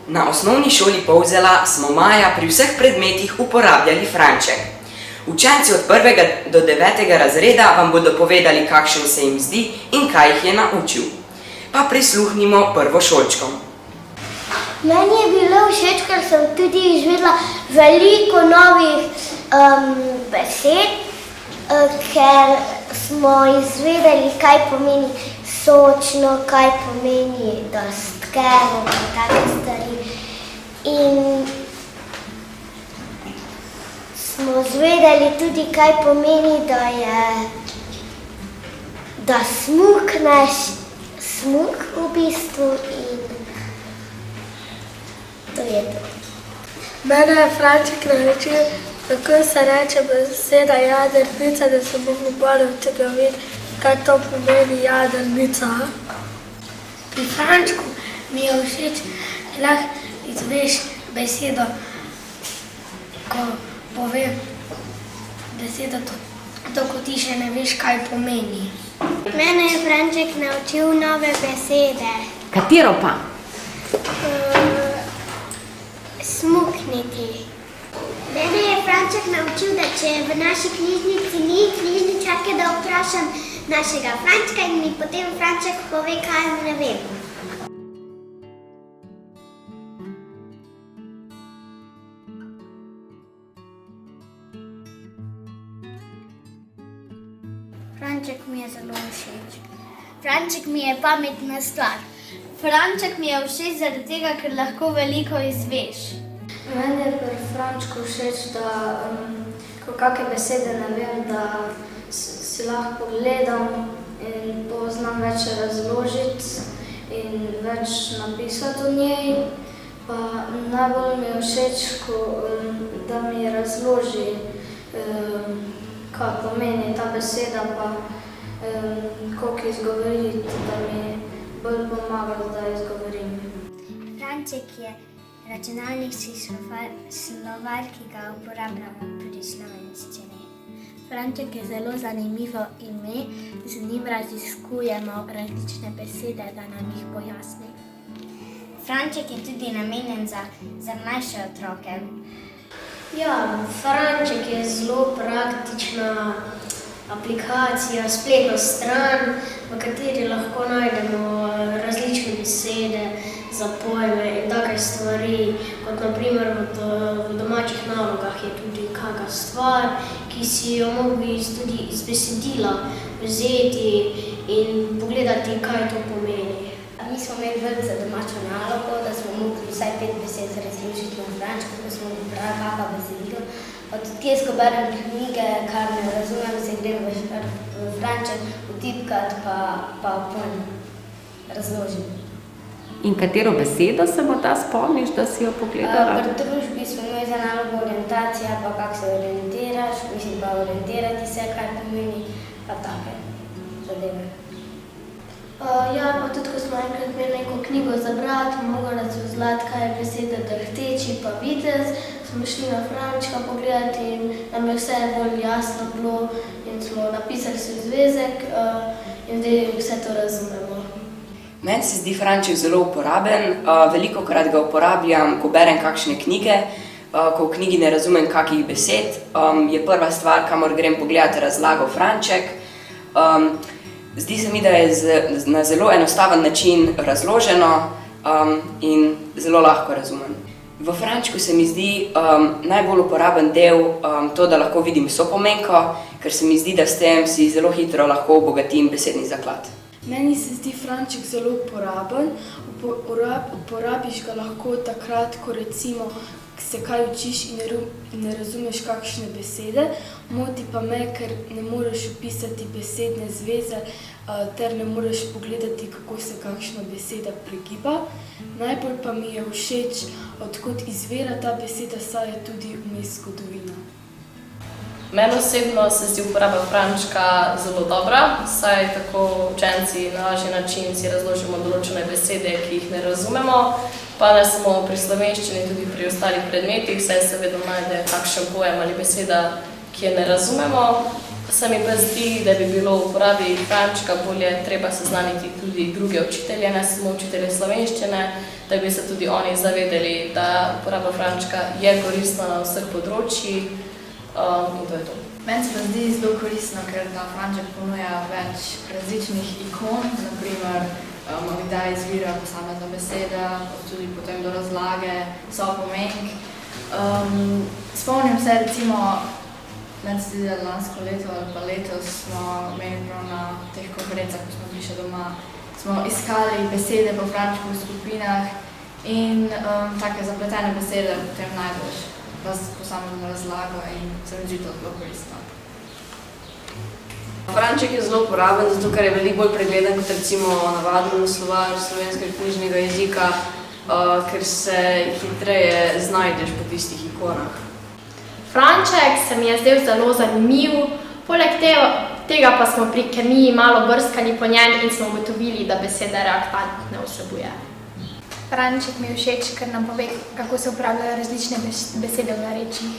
Na osnovni šoli Polzela smo maja pri vseh predmetih uporabljali franček. Učenci od 1. do 9. razreda vam bodo povedali, kakšen se jim zdi in kaj jih je naučil. Pa prisluhnimo prvošolčkom. Meni je bilo všeč, ker sem tudi izvedela veliko novih besed, ker smo izvedeli, kaj pomeni sočno, kaj pomeni dostkero in take stvari. In smo izvedeli tudi, kaj pomeni, da smukneš smuk v bistvu in to je to. Mene je Franček naučil, kako se reče beseda jadrnica, da se bomo bolj včegovili, kaj to pomeni jadrnica. Pri Frančku mi je všeč, da lahko izveš besedo, ko povem besedo, to ko ti še ne veš, kaj pomeni. Mene je Franček naučil nove besede. Katero pa? Smukniti. Mene je Franček naučil, da če v naši knjižnici ni knjižničarke, da vprašam našega Frančka in mi potem Franček pove, kaj ne vem. Franček mi je zelo všeč. Franček mi je pametna stvar. Franček mi je všeč zaradi tega, ker lahko veliko izveš. Meni je pri Frančku všeč, da ko kakšne besede ne vem, da si lahko pogledam in poznam več razložiti in več napisati o njej. Pa najbolj mi je všeč, da mi razloži, kaj pomeni ta beseda, pa koliko izgovoriti, da mi bolj pomaga, da izgovorim. Franček je računalniški slovar, ki ga uporabljamo pri slovenščini. Franček je zelo zanimivo ime, z njim raziskujemo različne besede, da nam jih pojasni. Franček je tudi namenjen za mlajše otroke. Ja, Franček je zelo praktična aplikacija, spletna stran, v kateri lahko najdemo različne besede za pojme in take stvari, kot naprimer v domačih nalogah je tudi kakšna stvar, ki si jo mogli tudi iz besedila vzeti in pogledati, kaj to pomeni. Mi smo imeli vrh za domačo nalogo, da smo mogli vsaj 5 besed razložiti v frančku, ko smo brali kakšno besedilo. Od kje berem knjige, kar ne razumem, se grem v franček vtipkat, pa pojem razložim. In katero besedo se morda spomniš, da si jo pogledala? Pri družbi smo imeli za nalogo orientacija, pa kako se orientiraš, mislim pa orientirati se, kaj pomeni, pa take zadeve. Ja, pa tudi ko smo enkrat imeli neko knjigo za brati, mogli razuzlati, kaj je beseda drhteči pa vitez, smo šli na Frančka pogledati in nam je vse bolj jasno bilo in smo napisali svoj zvezek in zdaj vse to razumemo. Meni se zdi Franček zelo uporaben, velikokrat ga uporabljam, ko berem kakšne knjige, ko v knjigi ne razumem kakih besed, je prva stvar, kamor grem pogledati razlago Franček. Zdi se mi, da je na zelo enostaven način razloženo in zelo lahko razumem. V Frančku se mi zdi najbolj uporaben del to, da lahko vidim sopomenko, ker se mi zdi, da s tem si zelo hitro lahko obogatim besedni zaklad. Meni se zdi Franček zelo uporaben. Uporabiš ga lahko takrat, ko recimo se kaj učiš in ne razumeš kakšne besede. Moti pa me, ker ne moreš opisati besedne zveze ter ne moreš pogledati, kako se kakšna beseda pregiba. Najbolj pa mi je všeč, odkot izvira ta beseda, saj je tudi vmes zgodovina. Meni osebno se zdi uporaba frančka zelo dobra, saj tako učenci na lažji način si razložimo določene besede, ki jih ne razumemo, pa ne samo pri slovenščini, tudi pri ostalih predmetih, saj se vedno najde kakšen pojem ali beseda, ki je ne razumemo. Se mi pa zdi, da bi bilo v uporabi frančka bolje treba seznaniti tudi druge učitelje, ne samo učitelje slovenščine, da bi se tudi oni zavedali, da uporaba frančka je koristna na vseh področjih in to je to. Meni se pa zdi zelo koristno, ker ta franček ponuja več različnih ikon, naprimer kdaj izbira posamezna beseda, tudi potem do razlage, sopomenk. Spomnim se recimo, meni se zdi, da lansko leto ali pa letos smo imeli prav na teh konferencah, ko smo bili še doma, smo iskali besede po frančku v skupinah in take zapletene besede potem najdeš posamezno razlago in se mi zdi to zelo koristno. Franček je zelo uporaben, zato ker je veliko bolj pregleden kot recimo navaden slovar slovenskega knjižnega jezika, ker se hitreje znajdeš po tistih ikonah. Franček se mi je zdel zelo zanimiv, poleg tega pa smo pri kemiji malo brskali po njem in smo ugotovili, da beseda reaktant ne vsebuje. Franček mi je všeč, ker nam pove, kako se uporabljajo različne besede v narečjih.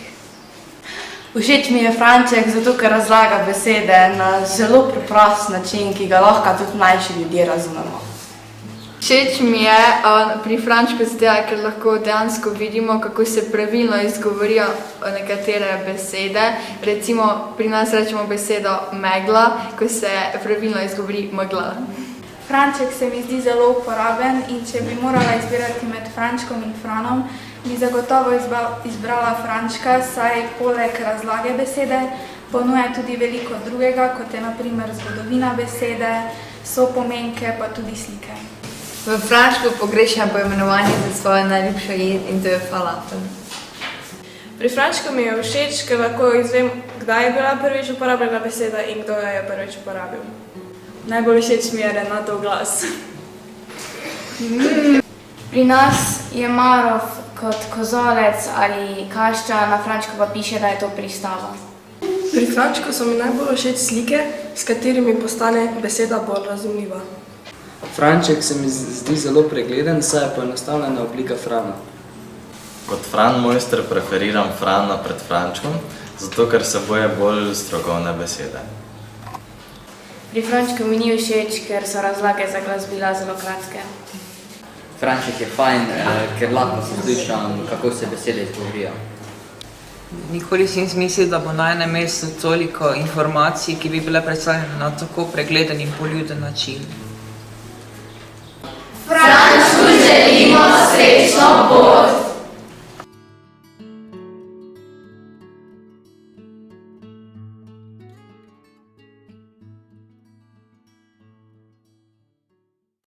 Všeč mi je franček, zato ker razlaga besede na zelo preprost način, ki ga lahko tudi mlajši ljudje razumemo. Všeč mi je pri frančku zdaj, ker lahko dejansko vidimo, kako se pravilno izgovorijo nekatere besede. Recimo pri nas rečemo besedo megla, ko se pravilno izgovori megla. Franček se mi zdi zelo uporaben in če bi morala izbirati med frančkom in franom, bi zagotovo izbrala frančka, saj poleg razlage besede ponuja tudi veliko drugega, kot je na primer zgodovina besede, sopomenke pa tudi slike. V frančku pogrešam poimenovanje za svojo najljubšo jed in to je falafel. Pri frančku mi je všeč, ker lahko izvem, kdaj je bila prvič uporabljena beseda in kdo jo je prvič uporabil. Najbolj všeč mi je Renatov glas. Pri nas je Marof kot kozolec ali kašča, na frančku pa piše, da je to pristava. Pri frančku so mi najbolj všeč slike, s katerimi postane beseda bolj razumljiva. Franček se mi zdi zelo pregleden, saj je poenostavljena oblika frana. Kot fran mojster preferiram frana pred frančkom, zato ker vsebuje bolj strokovne besede. Pri frančku mi ni všeč, ker so razlage za glasbila zelo kratke. Franček je fajn, ker lahko poslušam, kako se besede izgovorijo. Nikoli si nisem mislil, da bo na enem mestu toliko informacij, ki bi bile predstavljene na tako pregleden in poljuden način. Frančku želimo srečno pot!